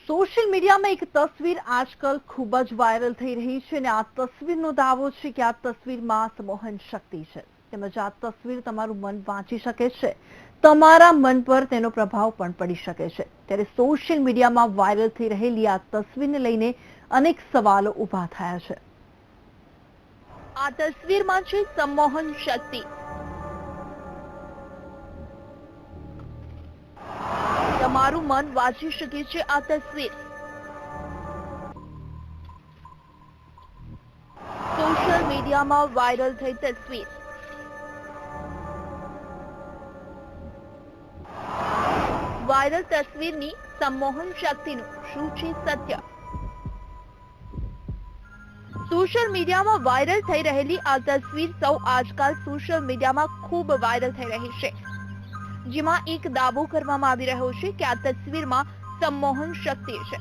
Social મીડિયામાં એક તસવીર આજકાલ ખૂબ જ વાયરલ થઈ રહી છે અને આ તસવીરનો દાવો છે કે આ તસવીરમાં સંમોહન શક્તિ છે તેમજ આ તસવીર તમારું મન વાંચી શકે છે, તમારા મન પર તેનો પ્રભાવ પણ પડી શકે છે। ત્યારે સોશિયલ મીડિયામાં વાયરલ થઈ રહેલી આ તસવીરને લઈને અનેક સવાલો ઊભા થયા છે। આ તસવીરમાં છે સંમોહન શક્તિ। તમારું મન વાંચી શકે છે આ તસવીર। સોશિયલ મીડિયામાં વાયરલ થઈ તસવીર। વાયરલ તસવીરની સંમોહન શક્તિનું શું છે સત્ય? સોશિયલ મીડિયામાં વાયરલ થઈ રહેલી આ તસવીર સૌ આજકાલ સોશિયલ મીડિયામાં ખૂબ વાયરલ થઈ રહી છે, જેમાં એક દાવો કરવામાં આવી રહ્યો છે કે આ તસવીરમાં સંમોહન શક્તિ છે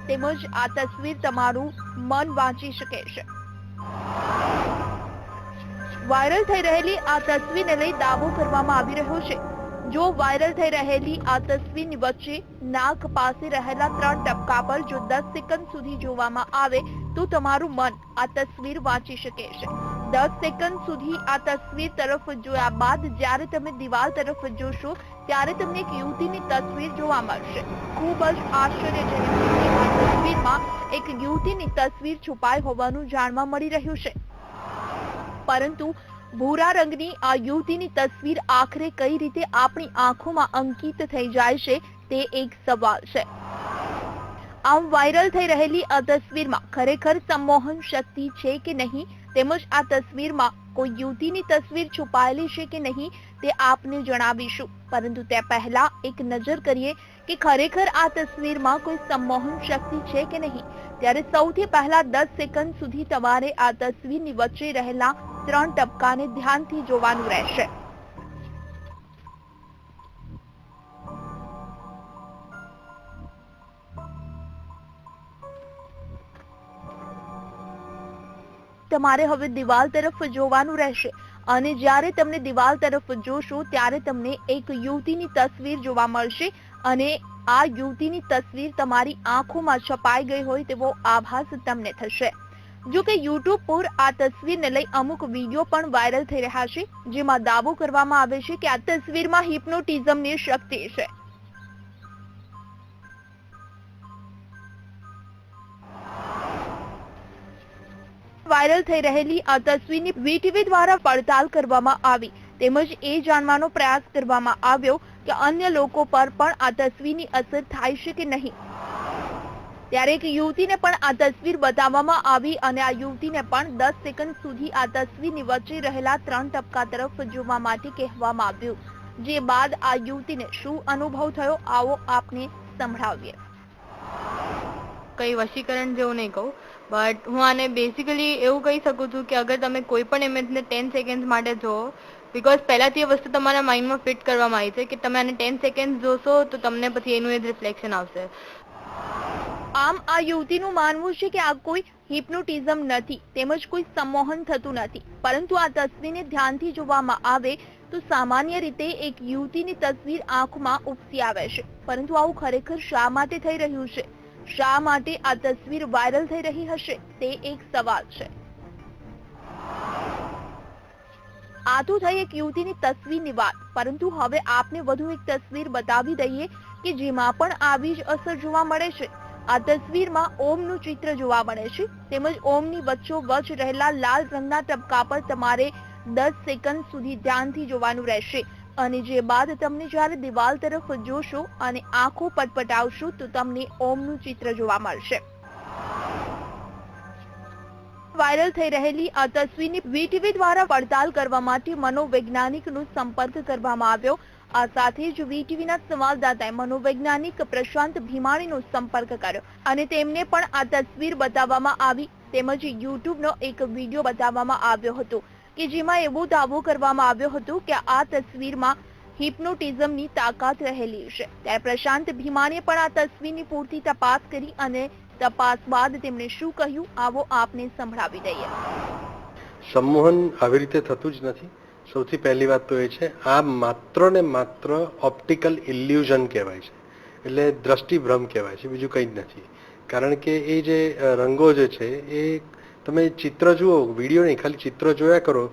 તેમજ આ તસવીર તમારું મન વાંચી શકે છે। વાયરલ થઈ રહેલી આ તસવીરને લઈ દાવો કરવામાં આવી રહ્યો છે। જો વાયરલ થઈ રહેલી આ તસવીરની વચ્ચે નાક પાસે રહેલા 3 ટપકા પર જો 10 સેકન્ડ સુધી જોવામાં આવે તો તમારું મન આ તસવીર વાંચી શકે છે। 10 સેકન્ડ સુધી આ તસવીર તરફ જોયા બાદ જ્યારે તમે દિવાલ તરફ જોશો ત્યારે તમને એક યુવતીની તસવીર જોવા મળશે। ખૂબ જ આશ્ચર્યજનક રીતે આ તસવીરમાં એક યુવતીની તસવીર છુપાઈ હોવાનું જાણવા મળી રહ્યું છે, પરંતુ ભૂરા રંગની આ યુવતીની તસવીર આખરે કઈ રીતે આપણી આંખોમાં અંકિત થઈ જાય છે તે એક સવાલ છે। આમ વાયરલ થઈ રહેલી આ તસવીરમાં ખરેખર સંમોહન શક્તિ છે કે નહીં, તેમજ આ તસવીરમાં કોઈ યુવતીની તસવીર છુપાયેલી છે કે નહીં તે આપને જણાવીશું, પરંતુ તે પહેલા એક નજર કરીએ કે ખરેખર આ તસવીરમાં કોઈ સંમોહન શક્તિ છે કે નહીં। ત્યારે સૌથી પહેલા 10 સેકન્ડ સુધી તમારે આ તસવીરની વચ્ચે રહેલા 3 ટપકાને ધ્યાનથી જોવાનું રહેશે। તમારે હવે દિવાલ તરફ જોવાનું રહેશે અને જ્યારે તમને દિવાલ તરફ જોશો ત્યારે તમને એક યુવતીની તસવીર જોવા મળશે અને આ યુવતીની તસવીર તમારી આંખોમાં છપાઈ ગઈ હોય તેવો આભાસ તમને થશે। જો કે યુટ્યુબ પર આ તસવીરને લઈ અમુક વિડીયો પણ વાયરલ થઈ રહ્યા છે, જેમાં દાવો કરવામાં આવે છે કે આ તસવીરમાં હિપ્નોટિઝમની શક્તિ છે। વાયરલ થઈ રહેલી આ તસવીરની વીટીવી દ્વારા પડતાલ કરવામાં આવી તેમજ એ જાણવાનો પ્રયાસ કરવામાં આવ્યો કે અન્ય લોકો પર પણ આ તસવીરની અસર થાય છે કે નહીં। ત્યારે એક યુવતીને પણ આ તસવીર બતાવવામાં આવી અને આ યુવતીને પણ 10 સેકન્ડ સુધી આ તસવીરની વચ્ચે રહેલા 3 ટપકા તરફ જોવા માટે કહેવામાં આવ્યું, જે બાદ આ યુવતીને શું અનુભવ થયો આવો આપને સંભળાવીએ। કઈ વશીકરણ જેવું નહીં કહું, બટ હું આને બેસિકલી એવું કહી શકું છું કે અગર તમે કોઈ પણ ઇમેજને 10 સેકન્ડ માટે જોવો, બીકોઝ પહેલાથી એ વસ્તુ તમારા માઇન્ડમાં ફિટ કરવામાં આવી છે કે તમે આને 10 સેકન્ડ જોશો તો તમને પછી એનું એ જ રિફ્લેક્શન આવશે। આમ આ યુવતીનું માનવું છે કે આ કોઈ હિપ્નોટિઝમ નથી તેમજ કોઈ સંમોહન થતું નથી, પરંતુ આ તસવીરને ધ્યાનથી જોવામાં આવે તો સામાન્ય રીતે એક યુવતીની તસવીર આંખમાં ઉપસી આવે છે, પરંતુ આવું ખરેખર શા માટે થઈ રહ્યું છે? શા માટે આ તસવીર વાયરલ થઈ રહી હશે તે એક સવાલ છે। આ તો થઈ એક યુવતીની તસવીરની વાત, પરંતુ હવે આપને વધુ એક તસવીર બતાવી દઈએ કે જેમાં પણ આવી જ અસર જોવા મળે છે। આ તસવીરમાં ઓમનું ચિત્ર જોવા મળે છે તેમજ ઓમની વચ્ચોવચ્ચ રહેલા લાલ રંગના ટપકા પર તમારે 10 સેકન્ડ સુધી ધ્યાનથી જોવાનું રહેશે અને જે બાદ તમને જ્યારે દિવાલ તરફ જોશો અને આંખો પટપટાવશો તો તમને ઓમનું ચિત્ર જોવા મળશે। વાયરલ થઈ રહેલી આ તસવીરની વીટીવી દ્વારા પડતાલ કરવા માટે મનોવૈજ્ઞાનિકનો સંપર્ક કરવામાં આવ્યો। આ સાથે જ વીટીવીના સંવાદદાતાએ મનોવૈજ્ઞાનિક પ્રશાંત ભીમાણીનો સંપર્ક કર્યો અને તેમને પણ આ તસવીર બતાવવામાં આવી તેમજ યુટ્યુબનો એક વિડીયો બતાવવામાં આવ્યો હતો કે જેમાં એવો દાવો કરવામાં આવ્યો હતો કે આ તસવીરમાં હિપ્નોટિઝમની તાકાત રહેલી છે। ત્યારે પ્રશાંત ભીમાણીએ પણ આ તસવીરની પૂરતી તપાસ કરી અને તપાસ બાદ તેમણે શું કહ્યું આવો આપને સંભળાવી દઈએ। સંમોહન આવી રીતે થતું જ નથી। સૌથી પહેલી વાત તો એ છે, આ માત્ર ને માત્ર ઓપ્ટિકલ ઇલ્યુઝન કહેવાય છે, એટલે દ્રષ્ટિભ્રમ કહેવાય છે, બીજું કંઈ જ નથી. કારણ કે એ જે રંગો જે છે એ તમે ચિત્ર જુઓ, વિડીયો નહીં, ખાલી ચિત્ર જોયા કરો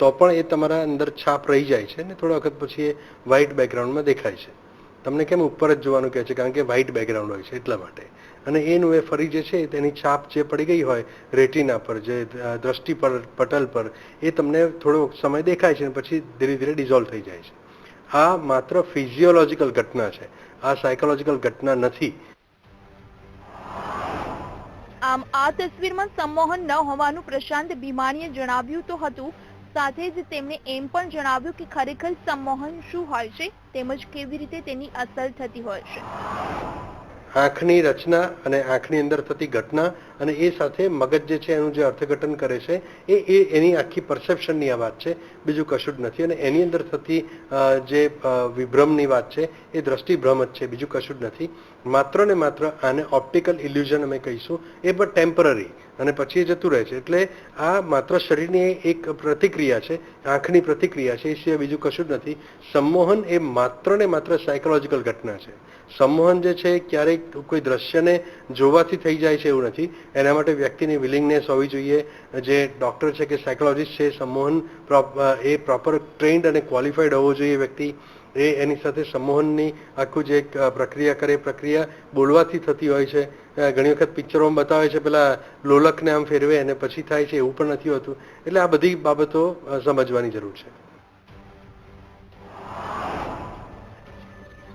તો પણ એ તમારા અંદર છાપ રહી જાય છે ને થોડા વખત પછી એ વ્હાઇટ બેકગ્રાઉન્ડમાં દેખાય છે. તમને કેમ ઉપર જ જોવાનું કહે છે? કારણ કે વ્હાઇટ બેકગ્રાઉન્ડ હોય છે એટલા માટે. અને એનું એ ફરી જે છે તેની છાપ જે પડી ગઈ હોય રેટિના પર, જે દ્રષ્ટિ પર પટલ પર, એ તમને થોડો સમય દેખાય છે અને પછી ધીરે ધીરે ડિઝોલ્વ થઈ જાય છે. આ માત્ર ફિઝિયોલોજીકલ ઘટના છે, આ સાયકોલોજીકલ ઘટના નથી. આમ આ તસવીરમાં સંમોહન ન હોવાનું પ્રશાંત ભીમાણીએ જણાવ્યું તો હતું, સાથે જ તેમણે એમ પણ જણાવ્યું કે ખરેખર સંમોહન શું હોય છે તેમજ કેવી રીતે તેની અસર થતી હોય છે. આંખની રચના અને આંખની અંદર થતી ઘટના અને એ સાથે મગજ જે છે એનું જે અર્થઘટન કરે છે એ એની આખી પરસેપ્શનની આ વાત છે, બીજું કશું જ નથી. અને એની અંદર થતી જે વિભ્રમની વાત છે એ દ્રષ્ટિભ્રમ જ છે, બીજું કશું જ નથી. માત્ર ને માત્ર આને ઓપ્ટિકલ ઇલ્યુઝન અમે કહીશું, એ પણ ટેમ્પરરી અને પછી એ જતું રહે છે. એટલે આ માત્ર શરીરની એક પ્રતિક્રિયા છે, આંખની પ્રતિક્રિયા છે, એ સિવાય બીજું કશું જ નથી. સંમોહન એ માત્ર ને માત્ર સાયકોલોજીકલ ઘટના છે. સંમોહન જે છે ક્યારેક કોઈ દ્રશ્યને જોવાથી થઈ જાય છે એવું નથી. એના માટે વ્યક્તિની વિલિંગનેસ હોવી જોઈએ. જે ડૉક્ટર છે કે સાયકોલોજીસ્ટ છે, સંમોહન એ પ્રોપર ટ્રેન્ડ અને ક્વોલિફાઈડ હોવો જોઈએ વ્યક્તિ. એ એની સાથે સંમોહનની આખું જે પ્રક્રિયા કરે, પ્રક્રિયા બોલવાથી થતી હોય છે. ઘણી વખત પિક્ચરોમાં બતાવે છે પેલા લોલકને આમ ફેરવે અને પછી થાય છે, એવું પણ નથી હોતું. એટલે આ બધી બાબતો સમજવાની જરૂર છે.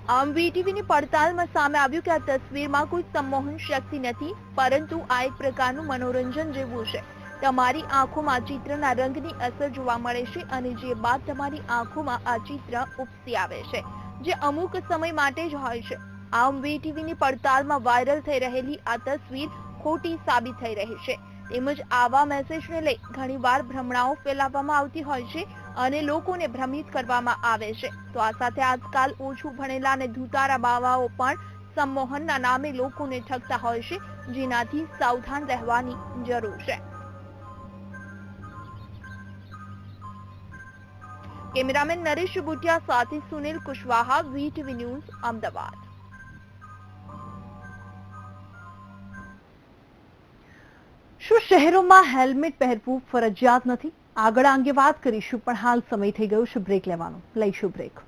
આમ વીટીવીની પડતાલમાં સામે આવ્યું કે આ તસવીરમાં કોઈ સંમોહન શક્તિ નથી, પરંતુ આ એક પ્રકારનું મનોરંજન જેવું છે. તમારી આંખોમાં ચિત્રના રંગની અસર જોવા મળે છે અને જે બાદ તમારી આંખોમાં આ ચિત્ર ઉપસી આવે છે, જે અમુક સમય માટે જ હોય છે. આમ વીટીવીની પડતાલમાં વાયરલ થઈ રહેલી આ તસવીર ખોટી સાબિત થઈ રહી છે. તેમજ આવા મેસેજને લઈ ઘણીવાર ભ્રમણાઓ ફેલાવવામાં આવતી હોય છે અને લોકોને ભ્રમિત કરવામાં આવે છે. તો આ સાથે આજકાલ ઓછું ભણેલા અને ધુતારા બાવાઓ પણ સંમોહનના નામે લોકોને ઠગતા હોય છે, જેનાથી સાવધાન રહેવાની જરૂર છે. કેમેરામેન નરેશ બુટિયા સાથે સુનિલ કુશવાહા, વીટીવી ન્યૂઝ, અમદાવાદ. શું શહેરોમાં હેલ્મેટ પહેરવું ફરજિયાત નથી? આગળ આ અંગે વાત કરીશું, પણ હાલ સમય થઈ ગયો છે બ્રેક લેવાનો. લઈશું બ્રેક.